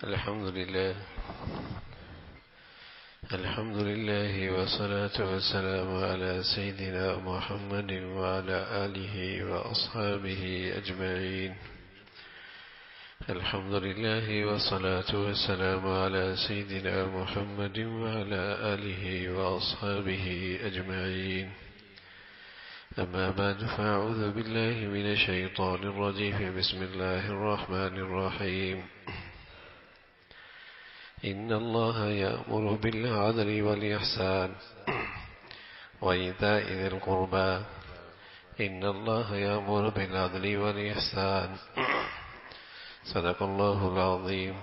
الحمد لله والصلاة والسلام على سيدنا محمد وعلى آله وأصحابه أجمعين. الحمد لله والصلاة والسلام على سيدنا محمد وعلى آله وأصحابه أجمعين. أما بعد، فأعوذ بالله من الشيطان الرجيم. بسم الله الرحمن الرحيم. إن الله يأمر بالعدل والإحسان وإيتاء ذي القربى. إن الله يأمر بالعدل والإحسان. صدق الله العظيم.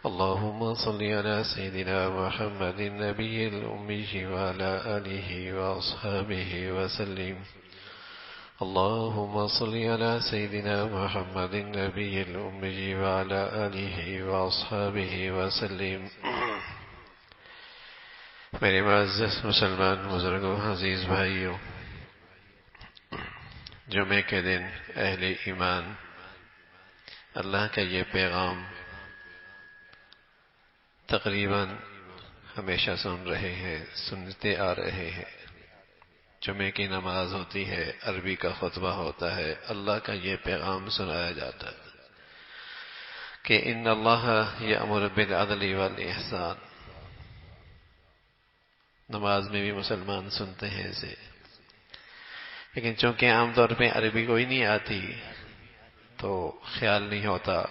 اللهم صل على سيدنا محمد النبي الأمي وعلى آله وأصحابه وسلم. اللهم صل على سيدنا محمد النبي الأمي وعلى آله وأصحابه وسلم. میرے معزز مسلمان بزرگوں، عزیز بھائیوں، جمعے کے دن اہل ایمان اللہ کا یہ پیغام تقریباً ہمیشہ سن رہے ہیں، سنتے آ رہے ہیں۔ جمعے کی نماز ہوتی ہے، عربی کا خطبہ ہوتا ہے، اللہ کا یہ پیغام سنایا جاتا ہے کہ ان اللہ یأمر بالعدل والإحسان۔ نماز میں بھی مسلمان سنتے ہیں اسے، لیکن چونکہ عام طور پہ عربی کوئی نہیں آتی تو خیال نہیں ہوتا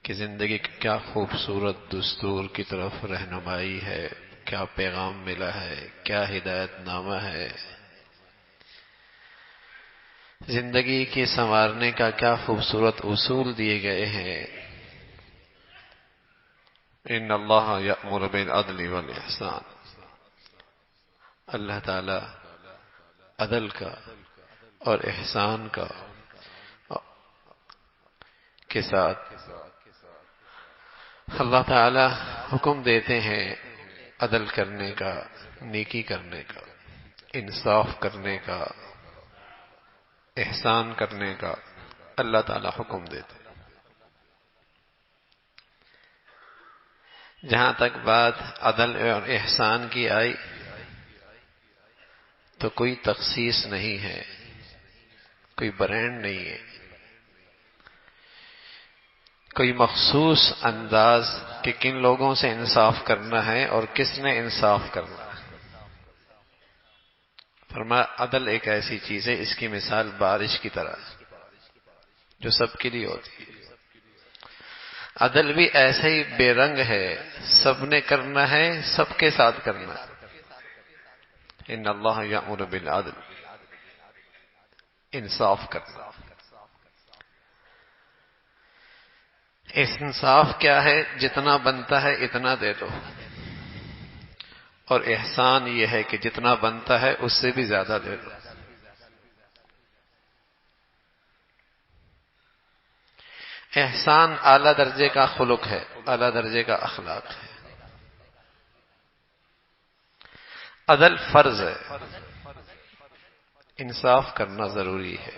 کہ زندگی کیا خوبصورت دستور کی طرف رہنمائی ہے، کیا پیغام ملا ہے، کیا ہدایت نامہ ہے، زندگی کی سنوارنے کا کیا خوبصورت اصول دیے گئے ہیں۔ ان اللہ یأمر بالعدل والإحسان، اللہ تعالی عدل کا اور احسان کا کے ساتھ اللہ تعالی حکم دیتے ہیں عدل کرنے کا، نیکی کرنے کا، انصاف کرنے کا، احسان کرنے کا اللہ تعالی حکم دیتے ہیں۔ جہاں تک بات عدل اور احسان کی آئی تو کوئی تخصیص نہیں ہے، کوئی برانڈ نہیں ہے، کوئی مخصوص انداز کہ کن لوگوں سے انصاف کرنا ہے اور کس نے انصاف کرنا ہے۔ فرمایا عدل ایک ایسی چیز ہے، اس کی مثال بارش کی طرح جو سب کے لیے ہوتی ہے۔ عدل بھی ایسے ہی بے رنگ ہے، سب نے کرنا ہے، سب کے ساتھ کرنا ہے۔ ان اللہ یأمر بالعدل، انصاف کرنا۔ انصاف کیا ہے؟ جتنا بنتا ہے اتنا دے دو، اور احسان یہ ہے کہ جتنا بنتا ہے اس سے بھی زیادہ دے دو۔ احسان اعلیٰ درجے کا خلق ہے، اعلیٰ درجے کا اخلاق ہے۔ عدل فرض ہے، انصاف کرنا ضروری ہے،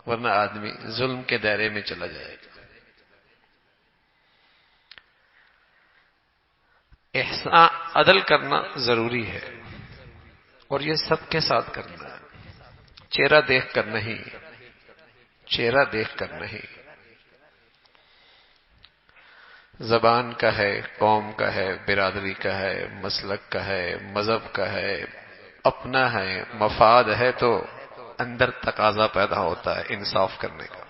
ورنہ آدمی ظلم کے دائرے میں چلا جائے گا۔ احسان عدل کرنا ضروری ہے، اور یہ سب کے ساتھ کرنا ہے، چہرہ دیکھ کر نہیں، چہرہ دیکھ کر نہیں۔ زبان کا ہے، قوم کا ہے، برادری کا ہے، مسلک کا ہے، مذہب کا ہے، اپنا ہے، مفاد ہے، تو اندر تقاضا پیدا ہوتا ہے انصاف کرنے کا۔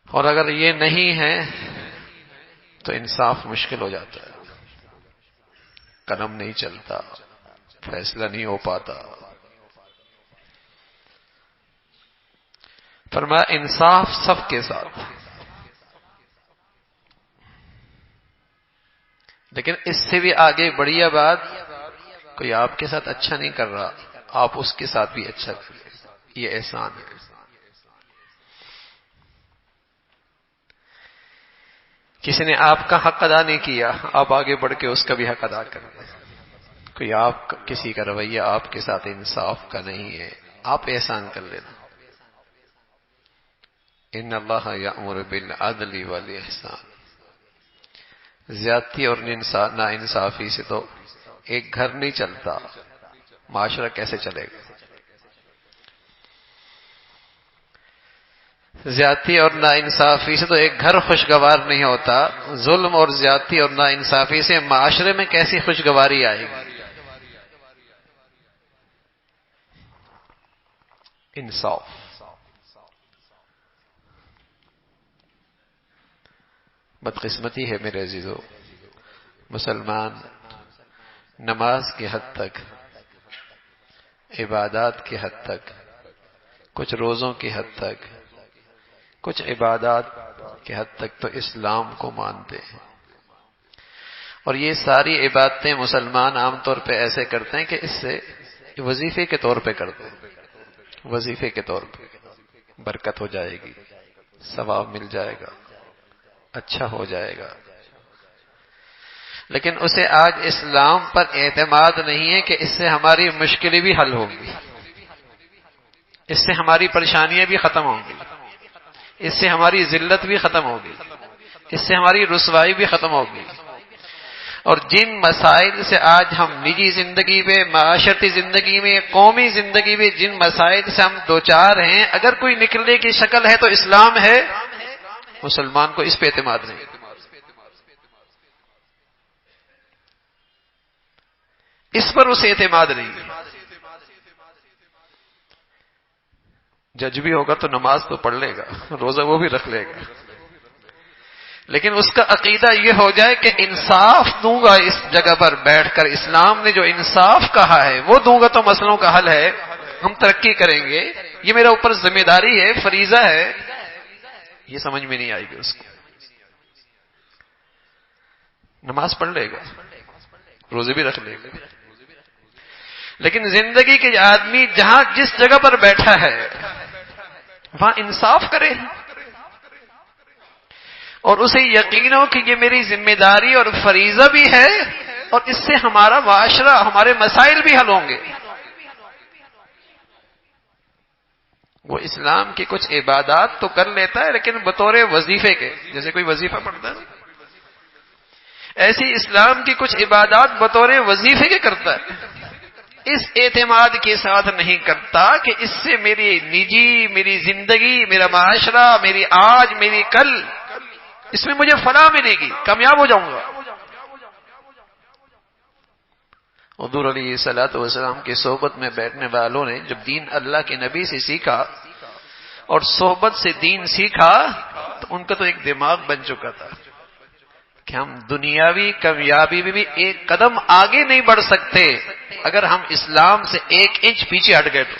اور اگر یہ نہیں ہے تو انصاف مشکل ہو جاتا ہے، قلم نہیں چلتا، فیصلہ نہیں ہو پاتا۔ فرمایا انصاف سب کے ساتھ، لیکن اس سے بھی آگے بڑھیا بات، کوئی آپ کے ساتھ اچھا نہیں کر رہا، آپ اس کے ساتھ بھی اچھا کریں، یہ احسان ہے۔ کسی نے آپ کا حق ادا نہیں کیا، آپ آگے بڑھ کے اس کا بھی حق ادا کریں۔ کوئی آپ کسی کا رویہ آپ کے ساتھ انصاف کا نہیں ہے، آپ احسان کر لینا۔ ان اللہ یأمر بالعدل والاحسان. زیادتی اور ناانصافی سے تو ایک گھر نہیں چلتا، معاشرہ کیسے چلے گا؟ زیادتی اور ناانصافی سے تو ایک گھر خوشگوار نہیں ہوتا، ظلم اور زیادتی اور ناانصافی سے معاشرے میں کیسی خوشگواری آئے گی؟ انصاف. بدقسمتی ہے میرے عزیزو، مسلمان نماز کی حد تک، عبادات کی حد تک، کچھ روزوں کی حد تک، کچھ عبادات کی حد تک تو اسلام کو مانتے ہیں، اور یہ ساری عبادتیں مسلمان عام طور پہ ایسے کرتے ہیں کہ اس سے وظیفے کے طور پہ کرتے ہیں، وظیفے کے طور پہ برکت ہو جائے گی، ثواب مل جائے گا، اچھا ہو جائے گا. لیکن اسے آج اسلام پر اعتماد نہیں ہے کہ اس سے ہماری مشکلیں بھی حل ہوں گی، اس سے ہماری پریشانیاں بھی ختم ہوں گی، اس سے ہماری ذلت بھی ختم ہوگی، اس سے ہماری رسوائی بھی ختم ہوگی. اور جن مسائل سے آج ہم نجی زندگی میں، معاشرتی زندگی میں، قومی زندگی میں جن مسائل سے ہم دوچار ہیں، اگر کوئی نکلنے کی شکل ہے تو اسلام ہے. مسلمان کو اس پہ اعتماد نہیں. اس پر اسے اعتماد نہیں. جج بھی ہوگا تو نماز تو پڑھ لے گا، روزہ وہ بھی رکھ لے گا، لیکن اس کا عقیدہ یہ ہو جائے کہ انصاف دوں گا اس جگہ پر بیٹھ کر، اسلام نے جو انصاف کہا ہے وہ دوں گا تو مسئلوں کا حل ہے، ہم ترقی کریں گے، یہ میرا اوپر ذمہ داری ہے، فریضہ ہے. یہ سمجھ میں نہیں آئے گی اس کو. نماز پڑھ لے گا، روزے بھی رکھ لے گا، لیکن زندگی کے آدمی جہاں جس جگہ پر بیٹھا ہے وہاں انصاف کرے، اور اسے یقین ہو کہ یہ میری ذمہ داری اور فریضہ بھی ہے، اور اس سے ہمارا معاشرہ، ہمارے مسائل بھی حل ہوں گے. وہ اسلام کی کچھ عبادات تو کر لیتا ہے لیکن بطور وظیفے کے، جیسے کوئی وظیفہ پڑھتا ہے، ایسی اسلام کی کچھ عبادات بطور وظیفے کے کرتا ہے. اس اعتماد کے ساتھ نہیں کرتا کہ اس سے میری نجی، میری زندگی، میرا معاشرہ، میری آج، میری کل، اس میں مجھے فلاح ملے گی، کامیاب ہو جاؤں گا. حضور علیہ الصلوۃ والسلام کی صحبت میں بیٹھنے والوں نے جب دین اللہ کے نبی سے سیکھا اور صحبت سے دین سیکھا تو ان کا تو ایک دماغ بن چکا تھا کہ ہم دنیاوی کامیابی میں بھی ایک قدم آگے نہیں بڑھ سکتے اگر ہم اسلام سے 1 انچ پیچھے ہٹ گئے تو.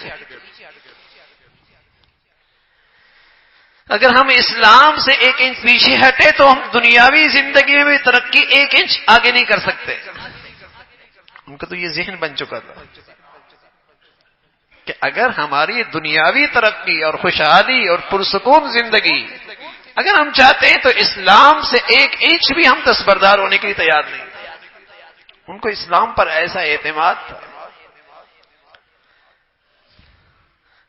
اگر ہم اسلام سے 1 انچ پیچھے ہٹے تو ہم دنیاوی زندگی میں بھی ترقی 1 انچ آگے نہیں کر سکتے. ان کا تو یہ ذہن بن چکا تھا کہ اگر ہماری دنیاوی ترقی اور خوشحالی اور پرسکون زندگی اگر ہم چاہتے ہیں تو اسلام سے 1 انچ بھی ہم دستبردار ہونے کے لیے تیار نہیں. ان کو اسلام پر ایسا اعتماد تھا.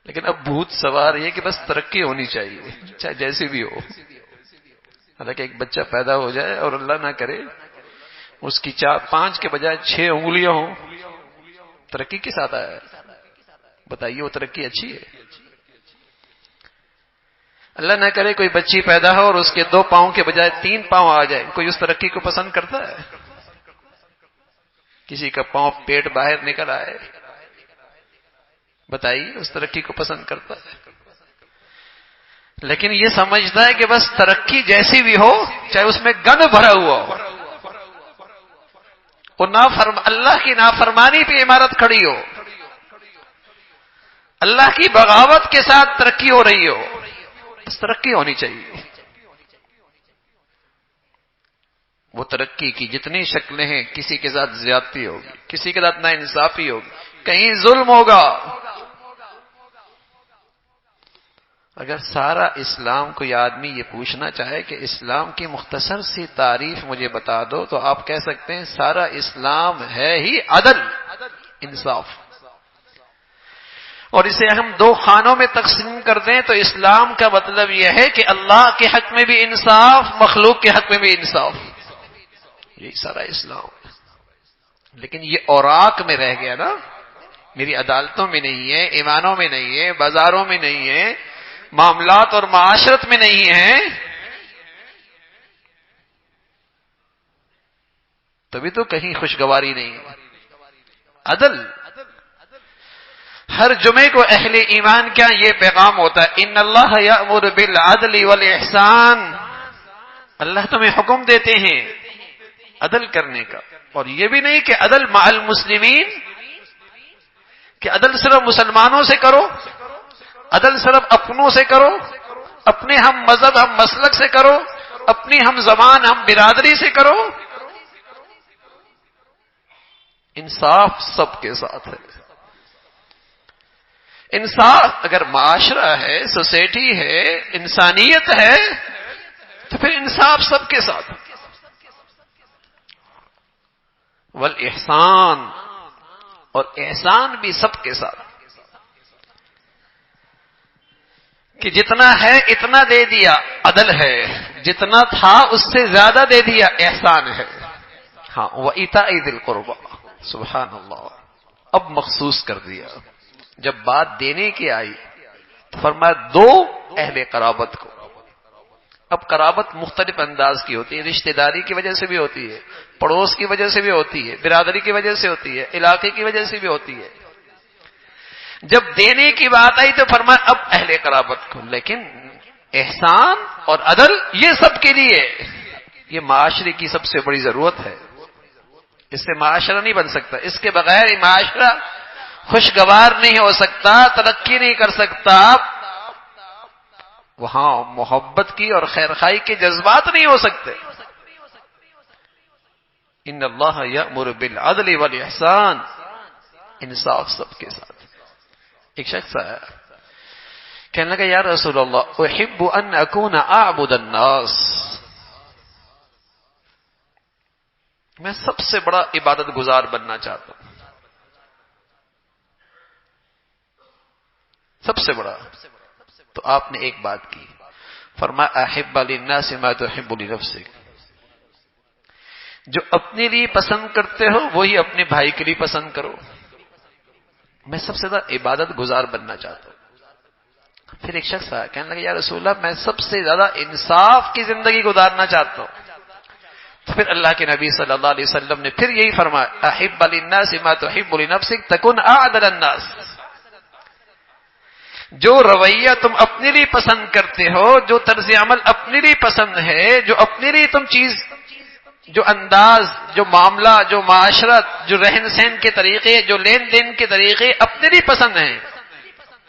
لیکن اب بھوت سوار یہ کہ بس ترقی ہونی چاہیے چاہے جیسی بھی ہو. حالانکہ ایک بچہ پیدا ہو جائے اور اللہ نہ کرے اس کی 5 کے بجائے 6 انگلیاں ہوں، ترقی کے ساتھ آیا ہے. بتائیے وہ ترقی اچھی ہے؟ اللہ نہ کرے کوئی بچی پیدا ہو اور اس کے 2 پاؤں کے بجائے 3 پاؤں آ جائے، کوئی اس ترقی کو پسند کرتا ہے؟ کسی کا پاؤں پیٹ باہر نکل آئے، بتائیے اس ترقی کو پسند کرتا ہے؟ لیکن یہ سمجھتا ہے کہ بس ترقی جیسی بھی ہو چاہے اس میں گند بھرا ہوا ہو، وہ اللہ کی نافرمانی پہ عمارت کھڑی ہو، اللہ کی بغاوت کے ساتھ ترقی ہو رہی ہو، بس ترقی ہونی چاہیے. وہ ترقی کی جتنی شکلیں ہیں، کسی کے ساتھ زیادتی ہوگی، کسی کے ساتھ ناانصافی ہوگی، کہیں ظلم ہوگا. اگر سارا اسلام کوئی آدمی یہ پوچھنا چاہے کہ اسلام کی مختصر سی تعریف مجھے بتا دو تو آپ کہہ سکتے ہیں سارا اسلام ہے ہی عدل، انصاف. اور اسے ہم دو خانوں میں تقسیم کر دیں تو اسلام کا مطلب یہ ہے کہ اللہ کے حق میں بھی انصاف، مخلوق کے حق میں بھی انصاف، یہی سارا اسلام ہے۔ لیکن یہ اوراق میں رہ گیا نا، میری عدالتوں میں نہیں ہے، ایوانوں میں نہیں ہے، بازاروں میں نہیں ہے، معاملات اور معاشرت میں نہیں ہے، تبھی تو کہیں خوشگواری نہیں ہے۔ عدل، ہر جمعے کو اہل ایمان کیا یہ پیغام ہوتا ہے، ان اللہ یأمر بالعدل والاحسان، اللہ تمہیں حکم دیتے ہیں عدل کرنے کا، اور یہ بھی نہیں کہ عدل مع المسلمین، کہ عدل صرف مسلمانوں سے کرو، عدل صرف اپنوں سے کرو، اپنے ہم مذہب ہم مسلک سے کرو، اپنی ہم زبان ہم برادری سے کرو، انصاف سب کے ساتھ ہے۔ انصاف اگر معاشرہ ہے، سوسائٹی ہے، انسانیت ہے، تو پھر انصاف سب کے ساتھ، والاحسان، اور احسان بھی سب کے ساتھ، کہ جتنا ہے اتنا دے دیا عدل ہے، جتنا تھا اس سے زیادہ دے دیا احسان ہے۔ ہاں، وَإِيتَاءِ ذِي الْقُرْبَى، سبحان اللہ، اب مخصوص کر دیا۔ جب بات دینے کی آئی تو فرمایا دو اہل قرابت کو۔ اب قرابت مختلف انداز کی ہوتی ہے، رشتہ داری کی وجہ سے بھی ہوتی ہے، پڑوس کی وجہ سے بھی ہوتی ہے، برادری کی وجہ سے ہوتی ہے، علاقے کی وجہ سے بھی ہوتی ہے۔ جب دینے کی بات آئی تو فرمایا اب اہل قرابت کو، لیکن احسان اور عدل یہ سب کے لیے، یہ معاشرے کی سب سے بڑی ضرورت ہے، اس سے معاشرہ نہیں بن سکتا، اس کے بغیر یہ معاشرہ خوشگوار نہیں ہو سکتا، ترقی نہیں کر سکتا، وہاں محبت کی اور خیرخواہی کے جذبات نہیں ہو سکتے۔ ان اللہ یأمر بالعدل والاحسان، انصاف سب کے ساتھ۔ ایک شخص آیا کہنے لگا یا رسول اللہ احب ان اکون اعبد الناس، میں سب سے بڑا عبادت گزار بننا چاہتا ہوں، سب سے بڑا۔ تو آپ نے ایک بات کی، فرمایا احب للناس ما تحب لنفسک، جو اپنے لیے پسند کرتے ہو وہی اپنے بھائی کے لیے پسند کرو۔ میں سب سے زیادہ عبادت گزار بننا چاہتا ہوں۔ پھر ایک شخص آیا کہنے لگا یا رسول اللہ میں سب سے زیادہ انصاف کی زندگی گزارنا چاہتا ہوں۔ تو پھر اللہ کے نبی صلی اللہ علیہ وسلم نے پھر یہی فرمایا احب للناس ما تحب لنفسک تکن اعدل الناس، جو رویہ تم اپنے لیے پسند کرتے ہو، جو طرز عمل اپنے لیے پسند ہے، جو اپنے لیے تم چیز، جو انداز، جو معاملہ، جو معاشرت، جو رہن سہن کے طریقے، جو لین دین کے طریقے اپنے لیے پسند ہیں،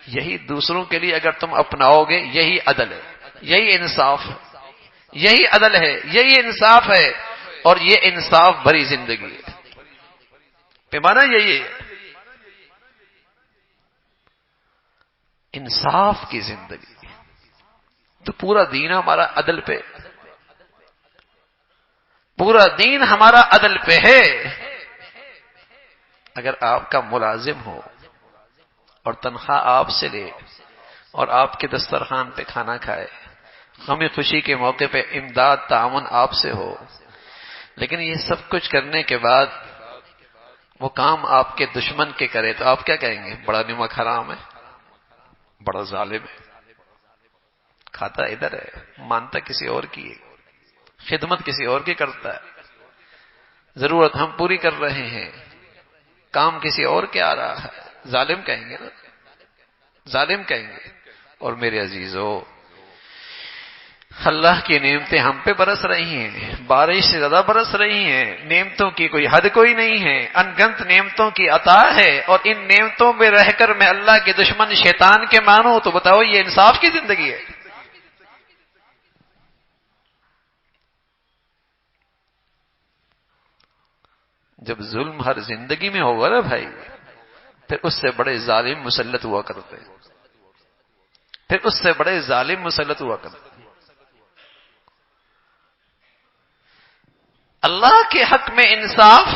یہی دوسروں کے لیے اگر تم اپناؤ گے، یہی عدل ہے، یہی انصاف ہے، یہی عدل ہے، یہی انصاف ہے، اور یہ انصاف بھری زندگی ہے۔ پیمانہ یہی ہے، انصاف کی زندگی۔ تو پورا دین ہمارا عدل پہ، پورا دین ہمارا عدل پہ ہے۔ اگر آپ کا ملازم ہو اور تنخواہ آپ سے لے اور آپ کے دسترخوان پہ کھانا کھائے، غم خوشی کے موقع پہ امداد تعاون آپ سے ہو، لیکن یہ سب کچھ کرنے کے بعد وہ کام آپ کے دشمن کے کرے تو آپ کیا کہیں گے؟ بڑا نمک حرام ہے، بڑا ظالم ہے، کھاتا ادھر ہے، مانتا کسی اور کی ہے، خدمت کسی اور کی کرتا ہے، ضرورت ہم پوری کر رہے ہیں، کام کسی اور کے آ رہا ہے، ظالم کہیں گے نا، ظالم کہیں گے۔ اور میرے عزیزو، اللہ کی نعمتیں ہم پہ برس رہی ہیں، بارش سے زیادہ برس رہی ہیں، نعمتوں کی کوئی حد کوئی نہیں ہے، انگنت نعمتوں کی عطا ہے، اور ان نعمتوں میں رہ کر میں اللہ کے دشمن شیطان کے مانوں تو بتاؤ یہ انصاف کی زندگی ہے؟ جب ظلم ہر زندگی میں ہوگا نا بھائی، پھر اس سے بڑے ظالم مسلط ہوا کرتے، پھر اس سے بڑے ظالم مسلط ہوا کرتے۔ اللہ کے حق میں انصاف،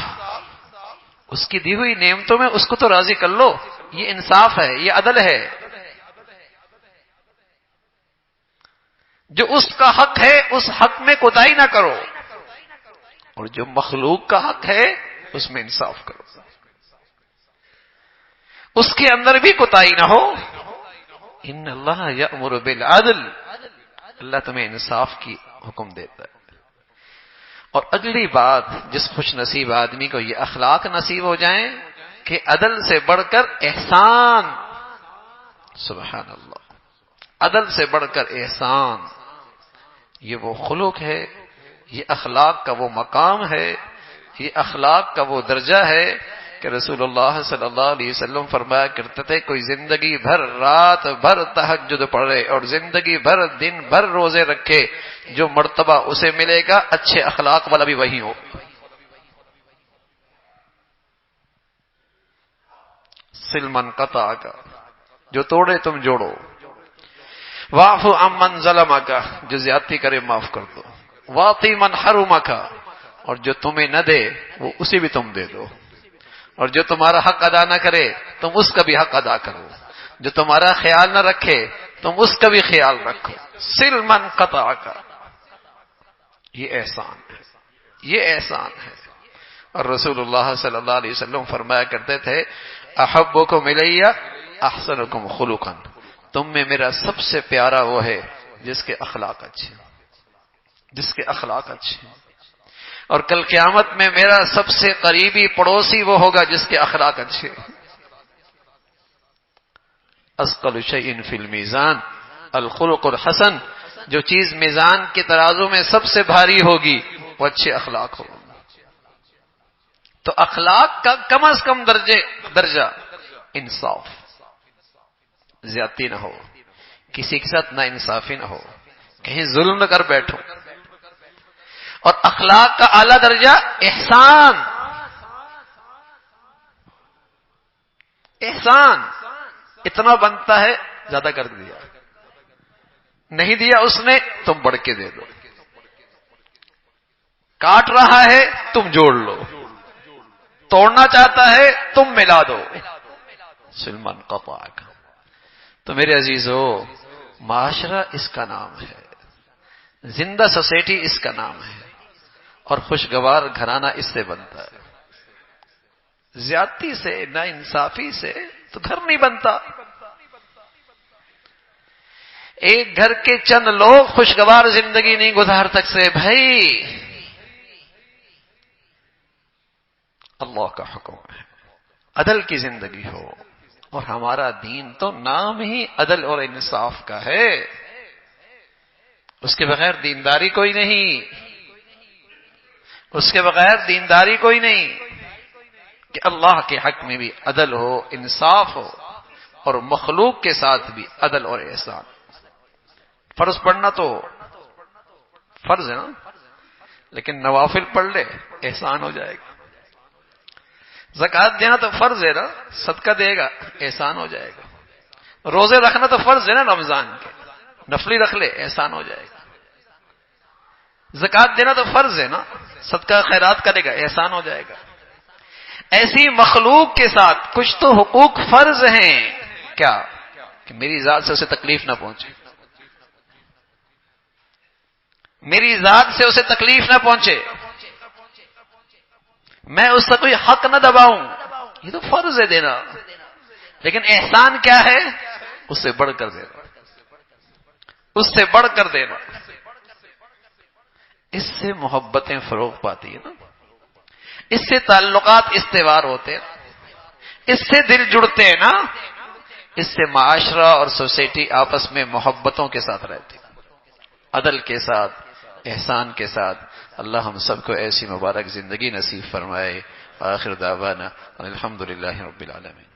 اس کی دی ہوئی نعمتوں میں اس کو تو راضی کر لو، یہ انصاف ہے، یہ عدل ہے. جو اس کا حق ہے اس حق میں کوتاہی نہ کرو، اور جو مخلوق کا حق ہے اس میں انصاف کرو، اس کے اندر بھی کوتاہی نہ ہو. ان اللہ یأمر بالعدل، اللہ تمہیں انصاف کی حکم دیتا ہے. اور اگلی بات، جس خوش نصیب آدمی کو یہ اخلاق نصیب ہو جائیں کہ عدل سے بڑھ کر احسان، سبحان اللہ، عدل سے بڑھ کر احسان، یہ وہ خلق ہے، یہ اخلاق کا وہ مقام ہے، یہ اخلاق کا وہ درجہ ہے کہ رسول اللہ صلی اللہ علیہ وسلم فرمایا کرتے تھے کوئی زندگی بھر رات بھر تہجد پڑھے اور زندگی بھر دن بھر روزے رکھے، جو مرتبہ اسے ملے گا اچھے اخلاق والا بھی وہی ہو. سل من قطعک، جو توڑے تم جوڑو. واعف عمن ظلمک، جو زیادتی کرے معاف کر دو. واعطِ من حرمک، اور جو تمہیں نہ دے وہ اسے بھی تم دے دو. اور جو تمہارا حق ادا نہ کرے تم اس کا بھی حق ادا کرو. جو تمہارا خیال نہ رکھے تم اس کا بھی خیال رکھو. سل من قطعک، یہ احسان ہے، یہ احسان ہے. اور رسول اللہ صلی اللہ علیہ وسلم فرمایا کرتے تھے احبکم الی احسنکم خلقا، تم میں میرا سب سے پیارا وہ ہے جس کے اخلاق اچھے، جس کے اخلاق اچھے. اور کل قیامت میں میرا سب سے قریبی پڑوسی وہ ہوگا جس کے اخلاق اچھے. اثقل شیء فی المیزان الخلق الحسن، جو چیز میزان کے ترازو میں سب سے بھاری ہوگی وہ اچھے اخلاق ہوگا. تو اخلاق کا کم از کم درجہ انصاف، زیادتی نہ ہو، کسی کے ساتھ نا انصافی نہ ہو، کہیں ظلم نہ کر بیٹھو. اور اخلاق کا اعلیٰ درجہ احسان. احسان اتنا بنتا ہے زیادہ کر دیا، نہیں دیا اس نے تم بڑھ کے دے دو. کاٹ رہا ہے تم جوڑ لو، توڑنا چاہتا ہے تم ملا دو. سلمان قطعک. تو میرے عزیزو، معاشرہ اس کا نام ہے، زندہ سوسائٹی اس کا نام ہے، اور خوشگوار گھرانہ اس سے بنتا ہے. زیادتی سے، نا انصافی سے تو گھر نہیں بنتا. ایک گھر کے چند لوگ خوشگوار زندگی نہیں گزار سکتے. بھائی اللہ کا حکم ہے عدل کی زندگی ہو، اور ہمارا دین تو نام ہی عدل اور انصاف کا ہے. اس کے بغیر دینداری کوئی نہیں، اس کے بغیر دینداری کوئی نہیں. کہ اللہ کے حق میں بھی عدل ہو، انصاف ہو، اور مخلوق کے ساتھ بھی عدل اور احسان. فرض پڑھنا تو فرض ہے نا، لیکن نوافل پڑھ لے احسان ہو جائے گا. زکوٰۃ دینا تو فرض ہے نا، صدقہ دے گا احسان ہو جائے گا. روزے رکھنا تو فرض ہے نا رمضان کے، نفلی رکھ لے احسان ہو جائے گا. زکوٰۃ دینا تو فرض ہے نا، صدقہ خیرات کرے گا احسان ہو جائے گا. ایسی مخلوق کے ساتھ کچھ تو حقوق فرض ہیں. کیا؟ کہ میری ذات سے اسے تکلیف نہ پہنچے، میری ذات سے اسے تکلیف نہ پہنچے، میں اس سے کوئی حق نہ دباؤں. یہ تو فرض ہے دینا. لیکن احسان کیا ہے؟ اس سے بڑھ کر دینا، اس سے بڑھ کر دینا. اس سے محبتیں فروغ پاتی ہیں نا، اس سے تعلقات استوار ہوتے ہیں، اس سے دل جڑتے ہیں نا، اس سے معاشرہ اور سوسائٹی آپس میں محبتوں کے ساتھ رہتی. عدل کے ساتھ، احسان کے ساتھ. اللہ ہم سب کو ایسی مبارک زندگی نصیب فرمائے. آخر دعوانا الحمدللہ رب العالمین.